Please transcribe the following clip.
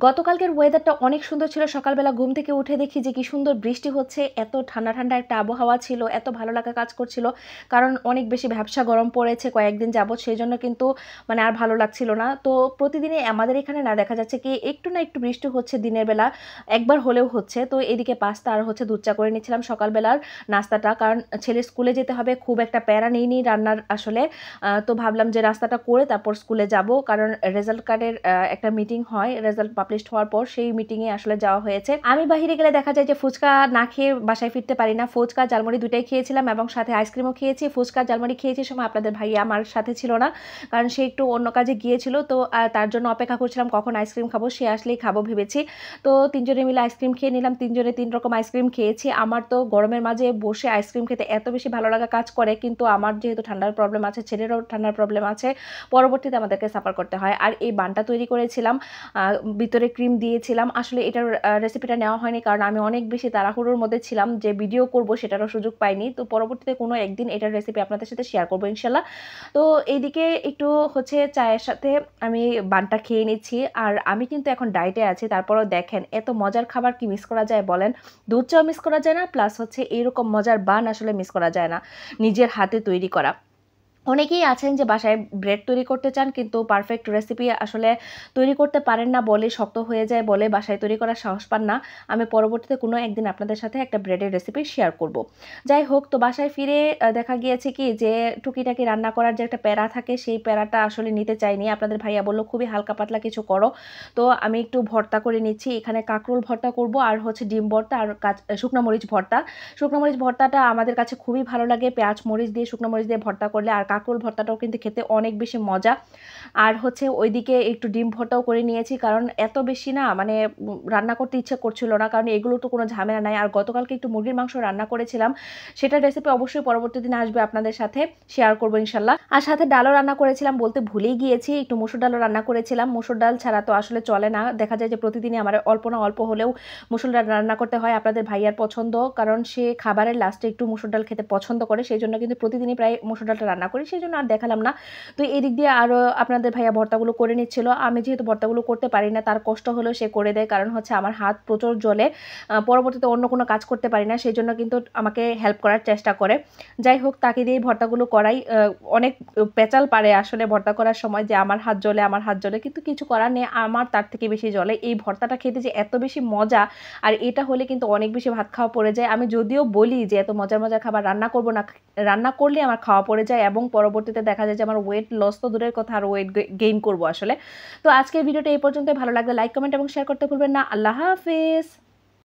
গতকালকের ওয়েদারটা অনেক সুন্দর ছিল। সকালবেলা ঘুম থেকে উঠে দেখি যে কি সুন্দর বৃষ্টি হচ্ছে। এত ঠান্ডা, ঠান্ডা একটা আবহাওয়া ছিল। এত ভালো লাগা কাজ করছিল। কারণ অনেক বেশি ভ্যাপসা গরম পড়েছে কয়েকদিন যাবৎ। সেজন্য কিন্তু মানে আর ভালো লাগছিল না। তো প্রতিদিনই আমাদের এখানে না দেখা যাচ্ছে কি একটু না একটু বৃষ্টি হচ্ছে দিনের বেলা। একবার হলেও হচ্ছে। তো এদিকে পাস্তা আর হচ্ছে দুধ চা করে নিচ্ছিলাম সকালবেলার নাস্তাটা। কারণ ছেলের স্কুলে যেতে হবে। খুব একটা প্যারা নেইনি রান্নার আসলে। তো ভাবলাম যে নাস্তাটা করে তারপর স্কুলে যাব। কারণ রেজাল্ট কার্ডের একটা মিটিং হয়। রেজাল্ট পাবলিশড হওয়ার পর সেই মিটিংয়ে আসলে যাওয়া হয়েছে। আমি বাহিরে গেলে দেখা যায় যে ফুচকা না খেয়ে বাসায় ফিরতে পারি না। ফুচকা, ঝালমুড়ি দুটাই খেয়েছিলাম এবং সাথে আইসক্রিমও খেয়েছি। ফুচকা, ঝালমুড়ি খেয়েছি সময় আপনাদের ভাইয়া আমার সাথে ছিল না। কারণ সে একটু অন্য কাজে গিয়েছিল। তো তার জন্য অপেক্ষা করছিলাম কখন আইসক্রিম খাবো। সে আসলেই খাবো ভেবেছি। তো ৩ জনে মিলে আইসক্রিম খেয়ে নিলাম। ৩ জনে ৩ রকম আইসক্রিম খেয়েছি। আমার তো গরমের মাঝে বসে আইসক্রিম খেতে এত বেশি ভালো লাগা কাজ করে। কিন্তু আমার যেহেতু ঠান্ডার প্রবলেম আছে, ছেলেরও ঠান্ডার প্রবলেম আছে। পরবর্তীতে আমাদেরকে সাফার করতে হয়। আর এই বানটা তৈরি করেছিলাম। ভিতরে ক্রিম দিয়েছিলাম। আসলে এটার রেসিপিটা নেওয়া হয়নি কারণ আমি অনেক বেশি তাড়াহুড়োর মধ্যে ছিলাম যে ভিডিও করব সেটারও সুযোগ পাইনি। তো পরবর্তীতে কোনো একদিন এটার রেসিপি আপনাদের সাথে শেয়ার করব ইনশাল্লাহ। তো এইদিকে একটু হচ্ছে চায়ের সাথে আমি বানটা খেয়ে নিচ্ছি। আর আমি কিন্তু এখন ডায়েটে আছি। তারপরেও দেখেন এত মজার খাবার কি মিস করা যায় বলেন? দুধ চাও মিস করা যায় না, প্লাস হচ্ছে এরকম মজার বান আসলে মিস করা যায় না। নিজের হাতে তৈরি করা। অনেকেই আছেন যে বাসায় ব্রেড তৈরি করতে চান কিন্তু পারফেক্ট রেসিপি আসলে তৈরি করতে পারেন না বলে, শক্ত হয়ে যায় বলে বাসায় তৈরি করার সাহস পান না। আমি পরবর্তীতে কোনো একদিন আপনাদের সাথে একটা ব্রেডের রেসিপি শেয়ার করব। যাই হোক, তো বাসায় ফিরে দেখা গিয়েছে কি যে টুকিটাকি রান্না করার যে একটা প্যারা থাকে সেই প্যারাটা আসলে নিতে চাইনি। আপনাদের ভাইয়া বলল খুবই হালকা পাতলা কিছু করো। তো আমি একটু ভর্তা করে নিচ্ছি। এখানে কাঁকরোল ভর্তা করব আর হচ্ছে ডিম ভর্তা আর শুকনো মরিচ ভর্তা। শুকনো মরিচ ভর্তাটা আমাদের কাছে খুবই ভালো লাগে। পেঁয়াজ মরিচ দিয়ে শুকনো মরিচ দিয়ে ভর্তা করলে। আর কাঁকরোল ভর্তাটাও কিন্তু খেতে অনেক বেশি মজা। আর হচ্ছে ওইদিকে একটু ডিম ভর্তাও করে নিয়েছি কারণ এত বেশি না মানে রান্না করতে ইচ্ছে করছিল না কারণ এগুলো তো কোনো ঝামেলা নাই। আর গতকালকে একটু মুরগির মাংস রান্না করেছিলাম, সেটার রেসিপি অবশ্যই পরবর্তী দিনে আসবে, আপনাদের সাথে শেয়ার করবো ইনশাল্লাহ। আর সাথে ডালও রান্না করেছিলাম, বলতে ভুলেই গিয়েছি, একটু মসুর ডালও রান্না করেছিলাম। মসুর ডাল ছাড়া তো আসলে চলে না। দেখা যায় যে প্রতিদিনই আমার অল্প না অল্প হলেও মসুর ডাল রান্না করতে হয়। আপনাদের ভাইয়ার পছন্দ, কারণ সে খাবারের লাস্টে একটু মসুর ডাল খেতে পছন্দ করে, সেই জন্য কিন্তু প্রতিদিনই প্রায় মসুর ডালটা রান্না করি, সেই জন্য আর দেখালাম না। তো এই দিক দিয়ে আরও আপনাদের ভাইয়া ভর্তাগুলো করে নিচ্ছিল। আমি যেহেতু ভর্তাগুলো করতে পারি না, তার কষ্ট হলেও সে করে দেয়, কারণ হচ্ছে আমার হাত প্রচুর জ্বলে। পরবর্তীতে অন্য কোনো কাজ করতে পারি না, সেই জন্য কিন্তু আমাকে হেল্প করার চেষ্টা করে। যাই হোক, তাকে দিয়েই ভর্তাগুলো করাই। অনেক পেঁচাল পারে আসলে ভর্তা করার সময় যে আমার হাত জ্বলে, আমার হাত জ্বলে, কিন্তু কিছু করার নেই, আমার তার থেকে বেশি জ্বলে। এই ভর্তাটা খেতে যে এত বেশি মজা, আর এটা হলে কিন্তু অনেক বেশি ভাত খাওয়া পড়ে যায়। আমি যদিও বলি যে এত মজার মজার খাবার রান্না করব না, রান্না করলে আমার খাওয়া পড়ে যায় এবং পরবর্তীতে দেখা যায় যে আমার ওয়েট লস তো দূরের কথা, আর ওয়েট গেইন করবো আসলে। তো আজকের ভিডিওটা এই পর্যন্ত। ভালো লাগলে লাইক, কমেন্ট এবং শেয়ার করতে ভুলবেন না। আল্লাহ হাফেজ।